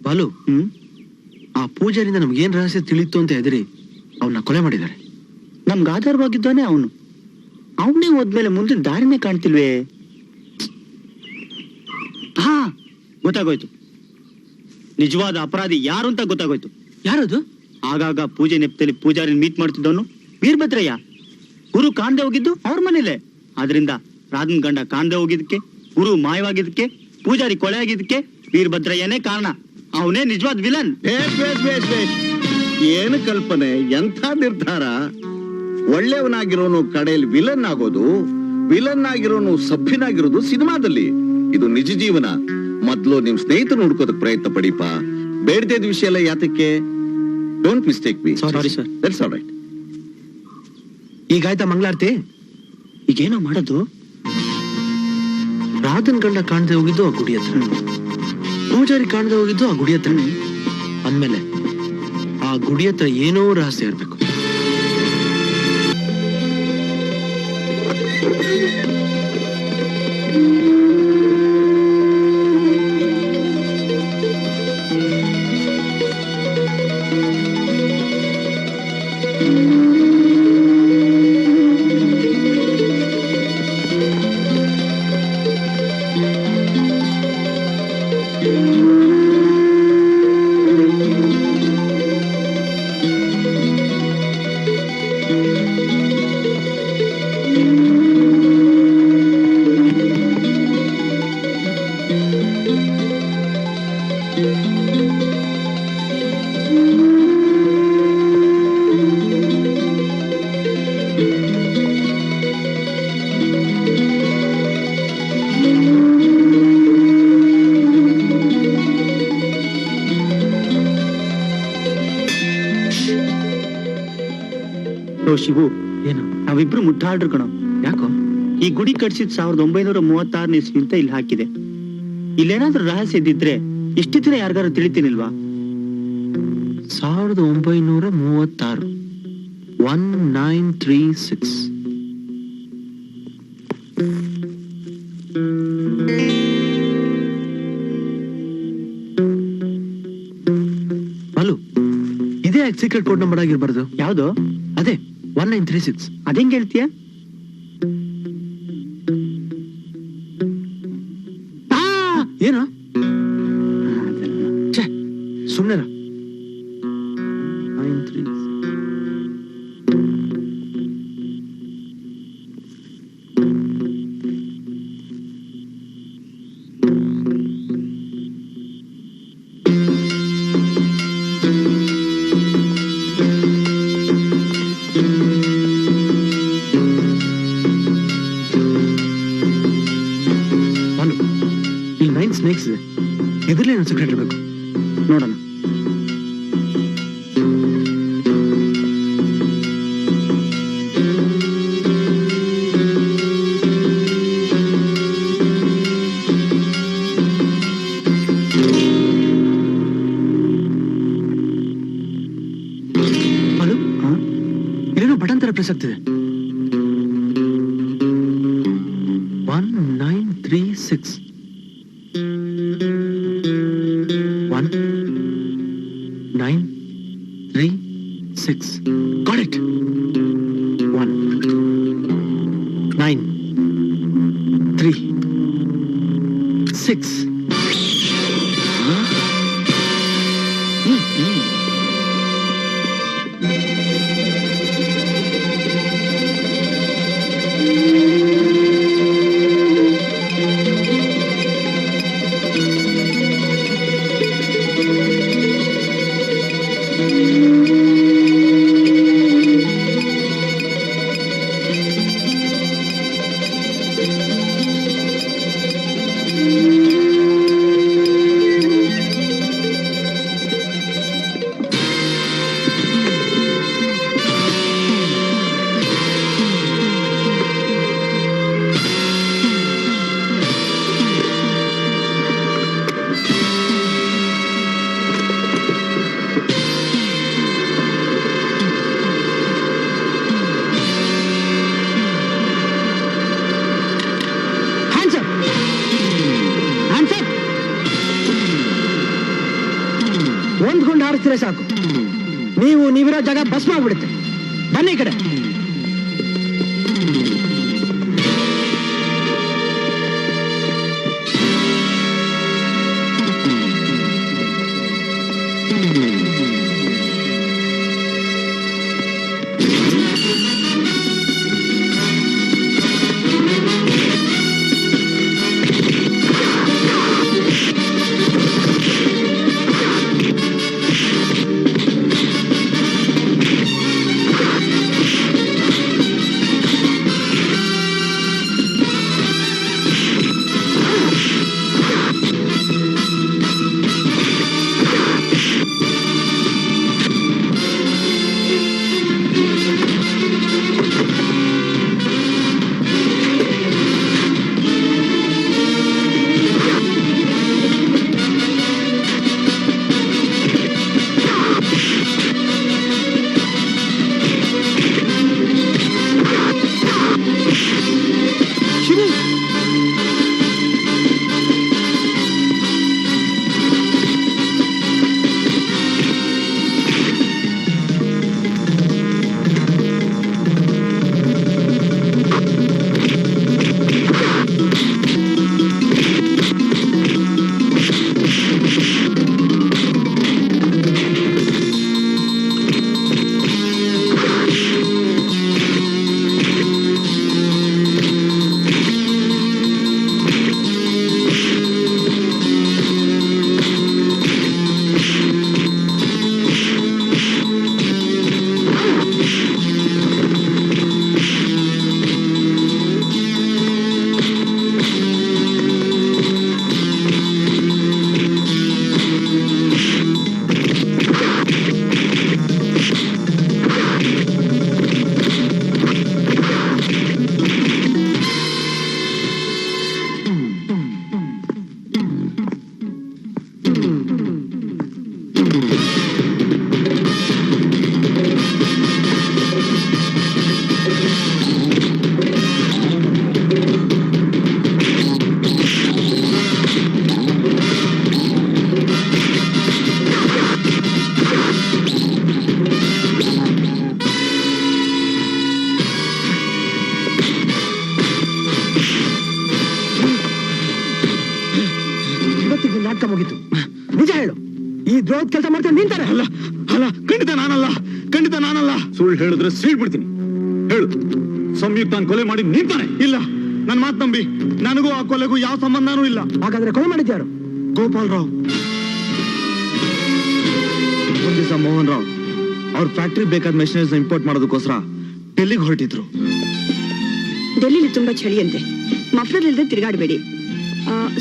ಬಾಲು, ಆ ಪೂಜಾರಿಂದ ನಮ್ಗೇನ್ ರಹಸ್ಯ ತಿಳಿತು ಅಂತ ಹೆದರಿ ಅವನ್ನ ಕೊಲೆ ಮಾಡಿದ್ದಾರೆ. ನಮ್ಗೆ ಆಧಾರವಾಗಿದ್ದಾನೆ ಅವನು. ಅವನೇ ಹೋದ್ಮೇಲೆ ಮುಂದಿನ ದಾರಿನೇ ಕಾಣ್ತಿಲ್ವೇ? ಹಾ, ಗೊತ್ತಾಗೋಯ್ತು. ನಿಜವಾದ ಅಪರಾಧಿ ಯಾರು ಅಂತ ಗೊತ್ತಾಗೋಯ್ತು. ಯಾರದು? ಆಗಾಗ ಪೂಜೆ ನೆಪದಲ್ಲಿ ಪೂಜಾರಿನ ಮೀಟ್ ಮಾಡ್ತಿದ್ದವನು ವೀರಭದ್ರಯ್ಯ. ಗುರು ಕಾಣ್ದೆ ಹೋಗಿದ್ದು ಅವ್ರ ಮನೇಲೆ. ಆದ್ರಿಂದ ರಾಧನ್ ಗಂಡ ಕಾಣ್ದೆ ಹೋಗಿದ್ದಕ್ಕೆ, ಗುರು ಮಾಯವಾಗಿದ್ದಕ್ಕೆ, ಪೂಜಾರಿ ಕೊಳೆ ಆಗಿದ್ದಕ್ಕೆ ವೀರಭದ್ರಯ್ಯನೇ ಕಾರಣ. ಅವನೇ ನಿಜವಾದ ವಿಲನ್. ಏನು ಕಲ್ಪನೆ, ಎಂಥ ನಿರ್ಧಾರ! ಒಳ್ಳೆಯವನಾಗಿರೋನು ಕಡೆಯಲ್ಲಿ ವಿಲನ್ ಆಗೋದು, ವಿಲನ್ ಆಗಿರೋನು ಸಭ್ಯನಾಗಿರೋದು ಸಿನಿಮಾದಲ್ಲಿ. ಇದು ನಿಜ ಜೀವನ. ಮೊದ್ಲು ನಿಮ್ ಸ್ನೇಹಿತರು ಹುಡ್ಕೋದಕ್ ಪ್ರಯತ್ನ ಪಡಿಪ. ಬೇಡದೇ ವಿಷಯ ಎಲ್ಲ ಯಾತಕ್ಕೆ? Don't mistake me. Sorry sir. That's all right. ಈಗ ಆಯ್ತಾ ಮಂಗಳಾರತಿ? ಈಗೇನೋ ಮಾಡೋದು? ರಾಧನ್ ಗಂಡ ಕಾಣದೆ ಹೋಗಿದ್ದು ಆ ಗುಡಿ ಹತ್ರ, ಪೂಜಾರಿ ಕಾಣದೆ ಹೋಗಿದ್ದು ಆ ಗುಡಿ ಹತ್ರ. ಅಂದ್ಮೇಲೆ ಆ ಗುಡಿ ಹತ್ರ ಏನೋ ರಹಸ್ಯ ಇರ್ಬೇಕು. ಶಿವು, ಏನು? ನಾವಿಬ್ರು ಮುಟ್ಟಾಡ್ರು ಕಣೋ. ಯಾಕೋ? ಈ ಗುಡಿ ಕಟ್ಸಿದ್ 1936 ಇಸ್ವಿ ಅಂತ ಇಲ್ಲಿ ಹಾಕಿದೆ. ಇಲ್ಲೇನಾದ್ರೂ ರಹಸ್ಯ ಇದ್ದಿದ್ರೆ ಇಷ್ಟು ದಿನ ಯಾರಿಗಾರು ತಿಳಿತೀನಿಲ್ವಾ? 1936 1936. ಬಾಲು, ಇದೇ ಸೀಕ್ರೆಟ್ ಕೋಡ್ ನಂಬರ್ ಆಗಿರ್ಬಾರ್ದು? ಯಾವ್ದು? ಅದೇ 1936. ಅದೇಂಗ್ ಹೇಳ್ತೀಯ? ಏನು? ಸುಮ್ಮನೆ ಇಲ್ಲಿ 9 ಸ್ನೇಕ್ಸ್ ಇದೆ. ಎದುರಲ್ಲೇ ಏನು ಸೀಕ್ರೆಟ್ ಇರಬೇಕು ನೋಡೋಣ. ಬಾಲು, ಇಲ್ಲೇನೋ ಬಟನ್ ತರ ಪ್ರೆಸ್ ಆಗ್ತಿದೆ. 1936 1936. Got it. 1 9 3 6. ಒಂದ್ ಗುಂಡು ಹಾರಿಸ್ತೀರ ಸಾಕು, ನೀವಿರೋ ಜಾಗ ಭಸ್ಮ ಆಗ್ಬಿಡುತ್ತೆ. ಬನ್ನಿ ಈ ಕಡೆ. ನಾಟಕ ಮುಗಿತು. ನಿಜ ಹೇಳು, ಈ ದ್ರೋಹದ ಕೆಲಸ ಮಾಡ್ತೇನೆ ನಿಂತಾರೆ? ಅಲ್ಲ ಅಲ್ಲ, ಖಂಡಿತ ನಾನಲ್ಲ. ಸುಳ್ಳು ಹೇಳಿದ್ರೆ ಸೀಳ್ಬಿಡ್ತೀನಿ. ಹೇಳು, ಸಂಯುಕ್ತ ಕೊಲೆ ಮಾಡಿ ನಿಂತಾನೆ? ಇಲ್ಲ, ನನ್ನ ಮಾತು ನಂಬಿ, ನನಗೂ ಆ ಕೊಲೆಗೂ ಯಾವ ಸಂಬಂಧನೂ ಇಲ್ಲ. ಹಾಗಾದ್ರೆ ಕೊಲೆ ಮಾಡಿದ್ಯಾರು? ಗೋಪಾಲ್ ರಾವ್. ಒಂದ್ ದಿವಸ ಮೋಹನ್ ರಾವ್ ಅವ್ರ ಫ್ಯಾಕ್ಟ್ರಿ ಬೇಕಾದ ಮೆಷಿನರೀಸ್ ಇಂಪೋರ್ಟ್ ಮಾಡೋದಕ್ಕೋಸ್ಕರ ಡೆಲ್ಲಿಗೆ ಹೊರಟಿದ್ರು. ಡೆಲ್ಲಿಲಿ ತುಂಬಾ ಚಳಿಯಂತೆ, ಮಫ್ಲರ್ ಇಲ್ಲದೆ ತಿರುಗಾಡಬೇಡಿ.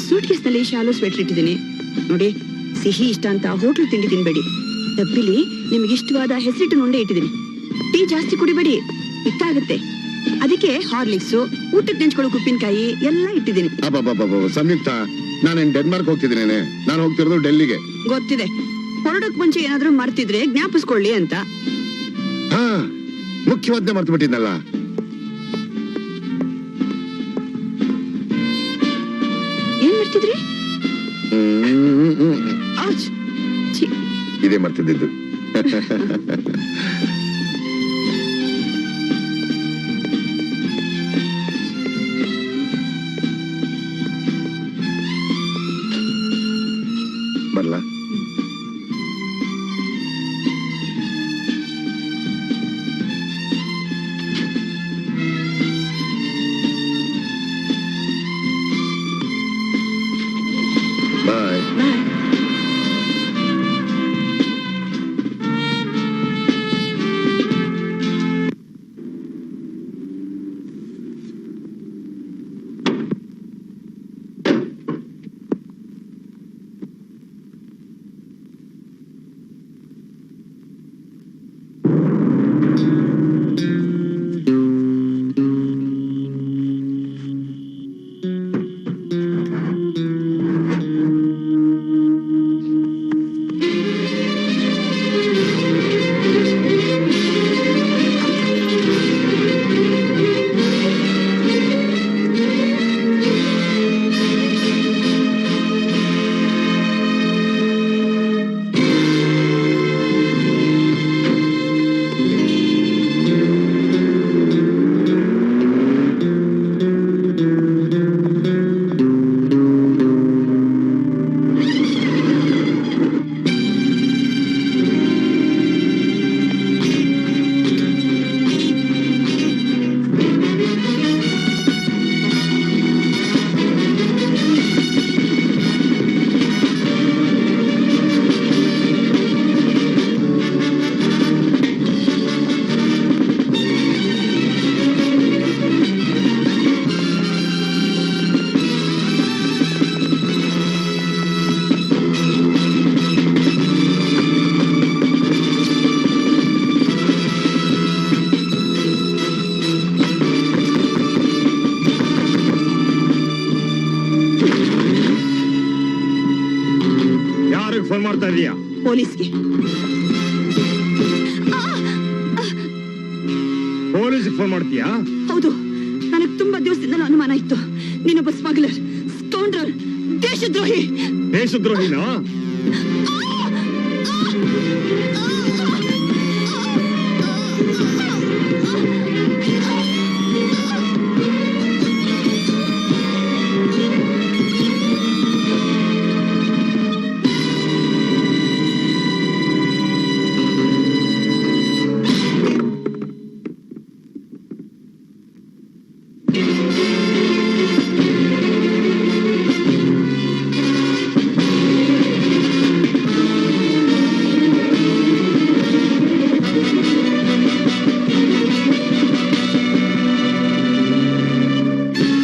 ಸೂಟ್ ಕೇಸ್ ನಲ್ಲಿ ಶಾಲು ಸ್ವೆಟರ್ ಇಟ್ಟಿದ್ದೀನಿ ನೋಡಿ. ಸಿಹಿ ಇಷ್ಟ ಅಂತ ಹೋಟ್ಲು ತಿಂಡಿ ತಿನ್ಬೇಡಿ. ಡಬ್ಬಿಲಿ ನಿಮ್ಗೆ ಇಷ್ಟವಾದ ಹೆಸರಿಟ್ಟು ಉಂಡೆ ಇಟ್ಟಿದ್ದೀನಿ. ಟೀ ಜಾಸ್ತಿ ಕುಡಿಬೇಡಿ, ಇತ್ತಾಗುತ್ತೆ. ಅದಕ್ಕೆ ಹಾರ್ಲಿಕ್ಸ್, ಊಟಕ್ಕೆ ನೆಂಚ್ಕೊಳ್ಳೋ ಉಪ್ಪಿನಕಾಯಿ ಎಲ್ಲ ಇಟ್ಟಿದ್ದೀನಿ. ಸಂಯುಕ್ತ, ನಾನೇನ್ ಡೆನ್ಮಾರ್ಕ್ ಹೋಗ್ತಿದ್ದೀನಿ? ನಾನು ಹೋಗ್ತಿರೋದು ಡೆಲ್ಲಿಗೆ. ಗೊತ್ತಿದೆ, ಹೊರಡಕ್ ಮುಂಚೆ ಏನಾದ್ರೂ ಮರ್ತಿದ್ರೆ ಜ್ಞಾಪಿಸ್ಕೊಳ್ಳಿ ಅಂತ. ಹಾ, ಮುಖ್ಯವಾದ್ನೆ ಮರ್ತು ಬಿಟ್ಟಿದ್ನಲ್ಲ. ಏನ್ ಮಾಡ್ತಿದ್ರಿ? ಇದೇ ಮರ್ತಿದ್ದು. ಬರ್ಲಾ? ಬಾಯ್. ಪೊಲೀಸ್ಗೆ. ಪೊಲೀಸ್ಗೆ ಫೋನ್ ಮಾಡ್ತೀಯಾ? ಹೌದು, ನನಗೆ ತುಂಬಾ ದಿವಸದಿಂದ ಅನುಮಾನ ಇತ್ತು. ನೀನೊಬ್ಬ ಸ್ಮಗ್ಲರ್, ಸ್ಕೌಂಡ್ರಲ್, ದೇಶದ್ರೋಹಿ. ದೇಶದ್ರೋಹಿನಾ?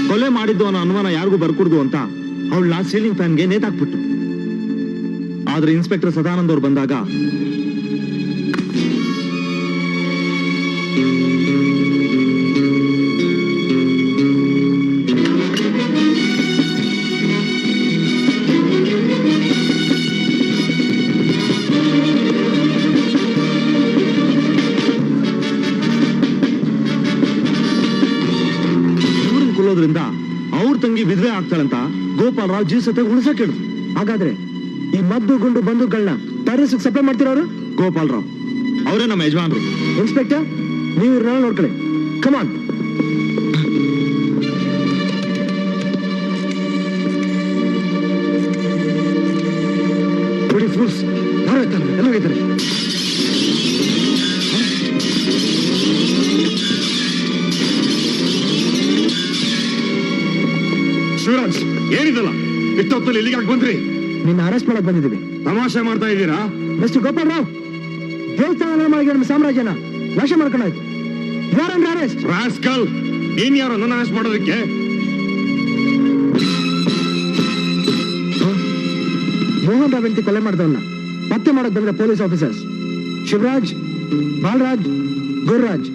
ಕೊಲೆ ಮಾಡಿದ್ದು ಅನ್ನೋ ಅನುಮಾನ ಯಾರಿಗೂ ಬರ್ಕೂಡ್ದು ಅಂತ ಅವಳನ್ನ ಸೀಲಿಂಗ್ ಫ್ಯಾನ್ಗೆ ನೇತಾಕ್ಬಿಟ್ಟು. ಆದ್ರೆ ಇನ್ಸ್ಪೆಕ್ಟರ್ ಸದಾನಂದ್ ಅವ್ರು ಬಂದಾಗ ಕೊಲ್ಲೋದ್ರಿಂದ ಅವ್ರ ತಂಗಿ ವಿಧವೆ ಆಗ್ತಾಳಂತ ಗೋಪಾಲ್ ರಾವ್ ಜೀಸತೆ ಉಳಿಸಕ್ ಹೇಳಿದ್ರು. ಹಾಗಾದ್ರೆ ಈ ಮದ್ದು ಗುಂಡು ಬಂದೂಕಗಳನ್ನ ಟೆರರಿಸ್ಟ್ ಸಪ್ಲೈ ಮಾಡ್ತಿರೋರು ಗೋಪಾಲ್ ರಾವ್ ಅವರೇ ನಮ್ಮ ಯಜಮಾನ್ರು. ಇನ್ಸ್ಪೆಕ್ಟರ್, ನೀವು ಇವ್ರನ್ನ ನೋಡ್ಕೊಳ್ಳಿ. ಕಮಾನ್. ಬಿಡಿ ಫುಲ್ಸ್ ಎಲ್ಲ ಹೋಗಿದ್ದಾರೆ. ಶಿವರಾಜ್, ಏನಿದಲ್ಲ ಇಷ್ಟೊತ್ತಲ್ಲಿ ಇಲ್ಲಿಗೆ ಬಂದ್ರಿ? ನಿನ್ನ ಅರೆಸ್ಟ್ ಮಾಡಕ್ ಬಂದಿದ್ದೀವಿ. ತಮಾಷೆ ಮಾಡ್ತಾ ಇದ್ದೀರಾ? ಮಿಸ್ಟರ್ ಗೋಪಾಲ್ ರಾವ್, ದೇವಸ್ಥಾನ ಮಾಡಿ ನಮ್ಮ ಸಾಮ್ರಾಜ್ಯನ ನಾಶ ಮಾಡ್ಕೊಂಡಾಯ್ತು. ಯಾರನ್ನ ಅರೆಸ್ಟ್? ರಾಸ್ಕಲ್, ನೀನ್ ಯಾರು ನನ್ನ ಅರೆಸ್ಟ್ ಮಾಡೋದಕ್ಕೆ? ಮೋಹನ್ ರಾವ್ ಹೆಂಡತಿ ಕೊಲೆ ಮಾಡಿದವನ್ನ ಪತ್ತೆ ಮಾಡಕ್ ಬಂದ್ರೆ ಪೊಲೀಸ್ ಆಫೀಸರ್ಸ್ ಶಿವರಾಜ್, ಬಾಲರಾಜ್, ಗುರುರಾಜ್.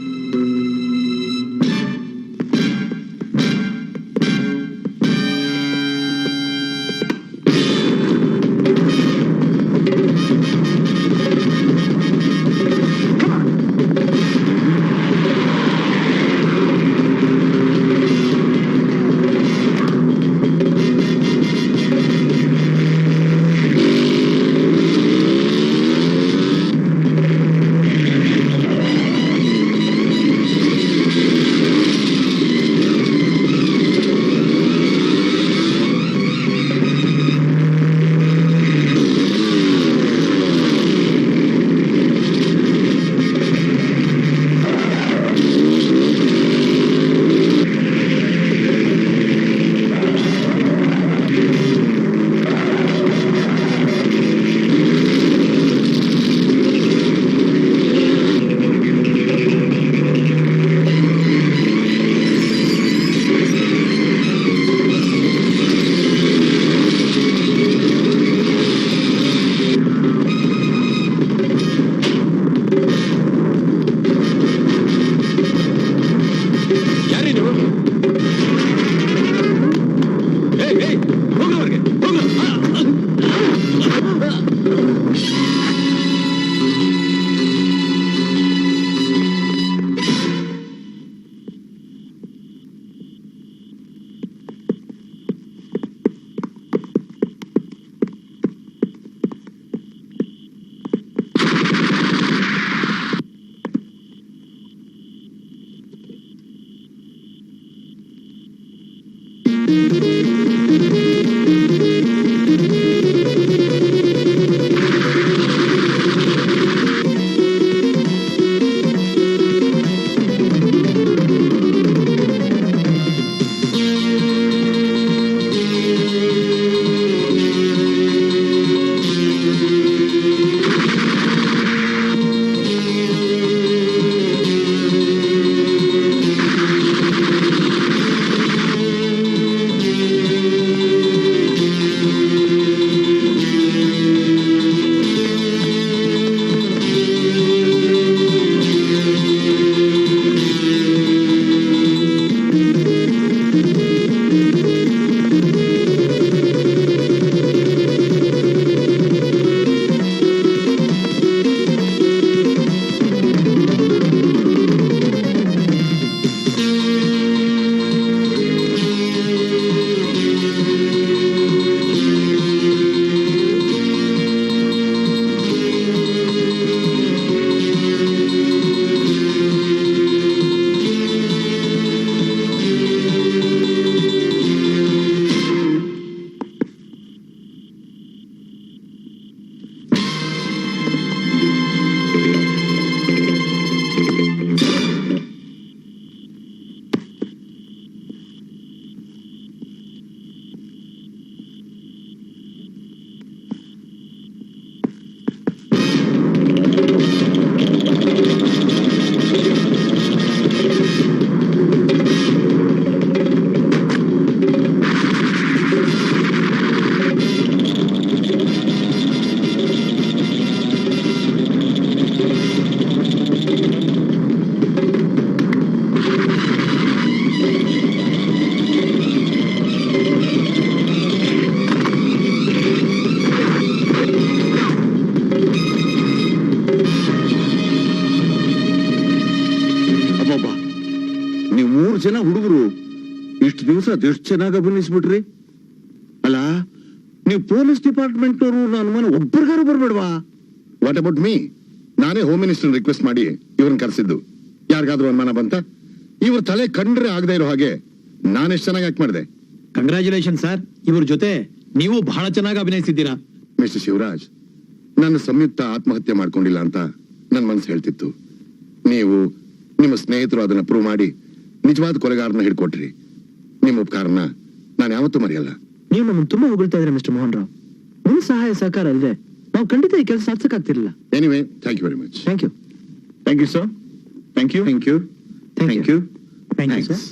ಜನ ಹುಡುಗರು ಇಷ್ಟು ದಿವಸ ಅದೆಷ್ಟು ಚೆನ್ನಾಗಿ ಅಭಿನಯಿಸ್ಬಿಟ್ರಿ. ಅಲ್ಲ, ನೀವು ಪೊಲೀಸ್ ಡಿಪಾರ್ಟ್ಮೆಂಟ್ ಅವರು ನನ್ನ ಮನೆ ಒಬ್ಬರಿಗಾರು ಬರ್ಬೇಡ್ವಾ? What about me? ನಾನೇ ಹೋಮ್ ಮಿನಿಸ್ಟರ್ ರಿಕ್ವೆಸ್ಟ್ ಮಾಡಿ ಇವ್ರನ್ನ ಕರೆಸಿದ್ದು. ಯಾರಿಗಾದ್ರೂ ಅನುಮಾನ ಬಂತ? ಇವ್ರ ತಲೆ ಕಂಡ್ರೆ ಆಗದೆ ಇರೋ ಹಾಗೆ ನಾನೆಷ್ಟು ಚೆನ್ನಾಗಿ ಆಕ್ಟ್ ಮಾಡಿದೆ. ಕಂಗ್ರ್ಯಾಚುಲೇಷನ್ ಸರ್, ಇವ್ರ ಜೊತೆ ನೀವು ಬಹಳ ಚೆನ್ನಾಗಿ ಅಭಿನಯಿಸಿದ್ದೀರಾ. ಮಿಸ್ಟರ್ ಶಿವರಾಜ್, ನನ್ನ ಸಂಯುಕ್ತ ಆತ್ಮಹತ್ಯೆ ಮಾಡ್ಕೊಂಡಿಲ್ಲ ಅಂತ ನನ್ನ ಮನಸ್ಸು ಹೇಳ್ತಿತ್ತು. ನೀವು ನಿಮ್ಮ ಸ್ನೇಹಿತರು ಅದನ್ನ ಪ್ರೂವ್ ಮಾಡಿ ನಿಜವಾದ ಕೊಲೆಗಾರನ ಹಿಡ್ಕೊಟ್ರಿ. ನಿಮ್ಮ ಉಪಕಾರನ ನಾನು ಯಾವತ್ತೂ ಮರೆಯಲ್ಲ. ನೀವು ನಮ್ಮನ್ನು ತುಂಬಾ ಹೊಗಳ್ತಾ ಇದ್ರೆ ಮಿಸ್ಟರ್ ಮೋಹನ್ ರಾವ್. ನಿಮ್ಮ ಸಹಾಯ ಸಹಕಾರ ಅಲ್ಲದೆ ನಾವು ಖಂಡಿತ ಈ ಕೆಲಸ ಸಾಧಿಸಕ್ಕಾಗ್ತಿರ್ಲಿಲ್ಲ. Anyway, thank you very much. Thank you. Thank you sir. Thank you. Thank you. Thank you. Thank you. Thank you sir.